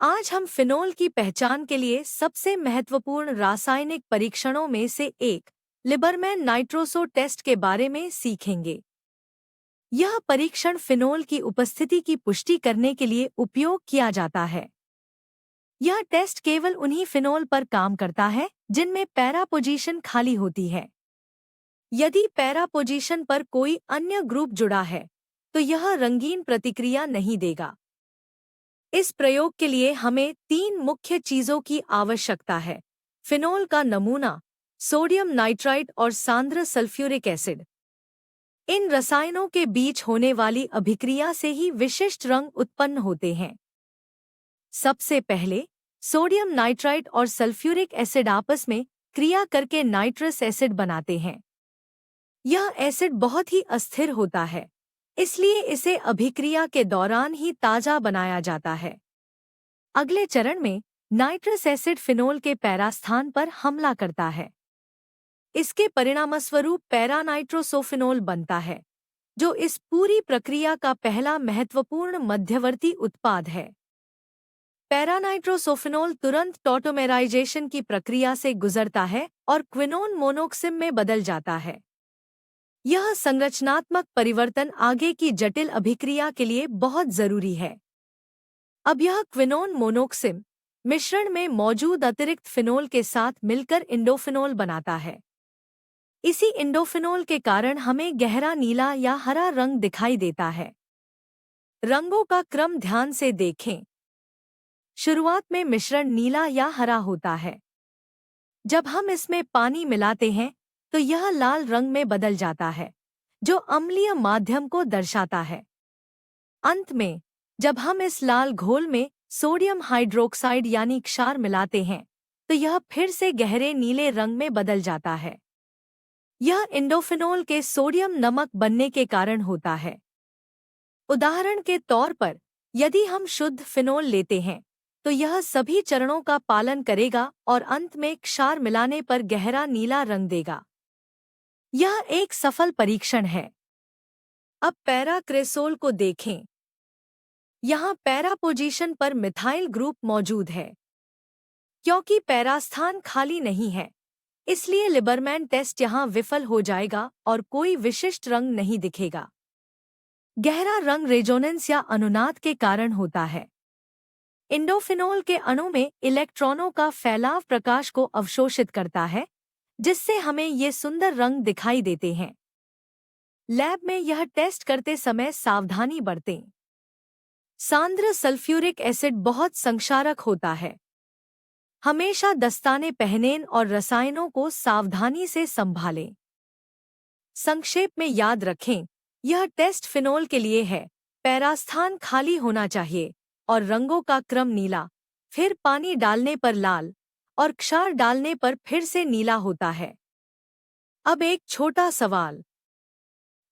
आज हम फिनोल की पहचान के लिए सबसे महत्वपूर्ण रासायनिक परीक्षणों में से एक लिबरमैन नाइट्रोसो टेस्ट के बारे में सीखेंगे। यह परीक्षण फिनोल की उपस्थिति की पुष्टि करने के लिए उपयोग किया जाता है। यह टेस्ट केवल उन्हीं फिनोल पर काम करता है जिनमें पैरा पोजीशन खाली होती है। यदि पैरा पोजीशन पर कोई अन्य ग्रुप जुड़ा है तो यह रंगीन प्रतिक्रिया नहीं देगा। इस प्रयोग के लिए हमें 3 मुख्य चीजों की आवश्यकता है: फिनोल का नमूना, सोडियम नाइट्राइट और सांद्र सल्फ्यूरिक एसिड। इन रसायनों के बीच होने वाली अभिक्रिया से ही विशिष्ट रंग उत्पन्न होते हैं। सबसे पहले सोडियम नाइट्राइट और सल्फ्यूरिक एसिड आपस में क्रिया करके नाइट्रस एसिड बनाते हैं। यह एसिड बहुत ही अस्थिर होता है, इसलिए इसे अभिक्रिया के दौरान ही ताजा बनाया जाता है। अगले चरण में नाइट्रस एसिड फिनोल के पैरा स्थान पर हमला करता है। इसके परिणामस्वरूप पैरानाइट्रोसोफिनोल बनता है, जो इस पूरी प्रक्रिया का पहला महत्वपूर्ण मध्यवर्ती उत्पाद है। पैरानाइट्रोसोफिनोल तुरंत टॉटोमेराइजेशन की प्रक्रिया से गुजरता है और क्विनोन मोनोक्सिम में बदल जाता है। यह संरचनात्मक परिवर्तन आगे की जटिल अभिक्रिया के लिए बहुत जरूरी है। अब यह क्विनोन मोनोक्सिम मिश्रण में मौजूद अतिरिक्त फिनोल के साथ मिलकर इंडोफिनोल बनाता है। इसी इंडोफिनोल के कारण हमें गहरा नीला या हरा रंग दिखाई देता है। रंगों का क्रम ध्यान से देखें। शुरुआत में मिश्रण नीला या हरा होता है। जब हम इसमें पानी मिलाते हैं तो यह लाल रंग में बदल जाता है, जो अम्लीय माध्यम को दर्शाता है। अंत में जब हम इस लाल घोल में सोडियम हाइड्रोक्साइड यानी क्षार मिलाते हैं तो यह फिर से गहरे नीले रंग में बदल जाता है। यह इंडोफिनोल के सोडियम नमक बनने के कारण होता है। उदाहरण के तौर पर यदि हम शुद्ध फिनोल लेते हैं तो यह सभी चरणों का पालन करेगा और अंत में क्षार मिलाने पर गहरा नीला रंग देगा। यह एक सफल परीक्षण है। अब पैराक्रेसोल को देखें। यहाँ पैरा पोजीशन पर मिथाइल ग्रुप मौजूद है। क्योंकि पैरा स्थान खाली नहीं है, इसलिए लिबरमैन टेस्ट यहाँ विफल हो जाएगा और कोई विशिष्ट रंग नहीं दिखेगा। गहरा रंग रेजोनेंस या अनुनाद के कारण होता है। इंडोफिनोल के अणु में इलेक्ट्रॉनों का फैलाव प्रकाश को अवशोषित करता है, जिससे हमें ये सुंदर रंग दिखाई देते हैं। लैब में यह टेस्ट करते समय सावधानी बरतें। सांद्र सल्फ्यूरिक एसिड बहुत संक्षारक होता है। हमेशा दस्ताने पहनें और रसायनों को सावधानी से संभालें। संक्षेप में याद रखें, यह टेस्ट फिनोल के लिए है। पैरा स्थान खाली होना चाहिए और रंगों का क्रम नीला, फिर पानी डालने पर लाल और क्षार डालने पर फिर से नीला होता है। अब एक छोटा सवाल,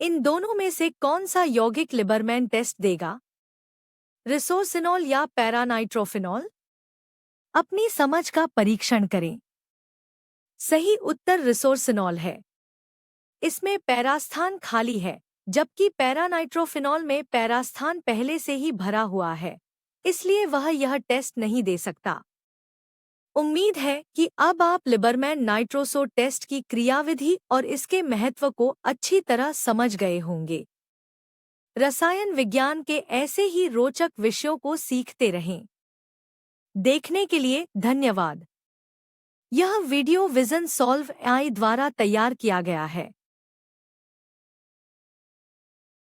इन दोनों में से कौन सा यौगिक लिबरमैन टेस्ट देगा, रिसोर्सिनॉल या पैरानाइट्रोफिनॉल? अपनी समझ का परीक्षण करें। सही उत्तर रिसोर्सिनॉल है। इसमें पैरास्थान खाली है, जबकि पैरानाइट्रोफिनॉल में पैरास्थान पहले से ही भरा हुआ है, इसलिए वह यह टेस्ट नहीं दे सकता। उम्मीद है कि अब आप लिबरमैन नाइट्रोसो टेस्ट की क्रियाविधि और इसके महत्व को अच्छी तरह समझ गए होंगे। रसायन विज्ञान के ऐसे ही रोचक विषयों को सीखते रहें। देखने के लिए धन्यवाद। यह वीडियो विजन सॉल्व एआई द्वारा तैयार किया गया है।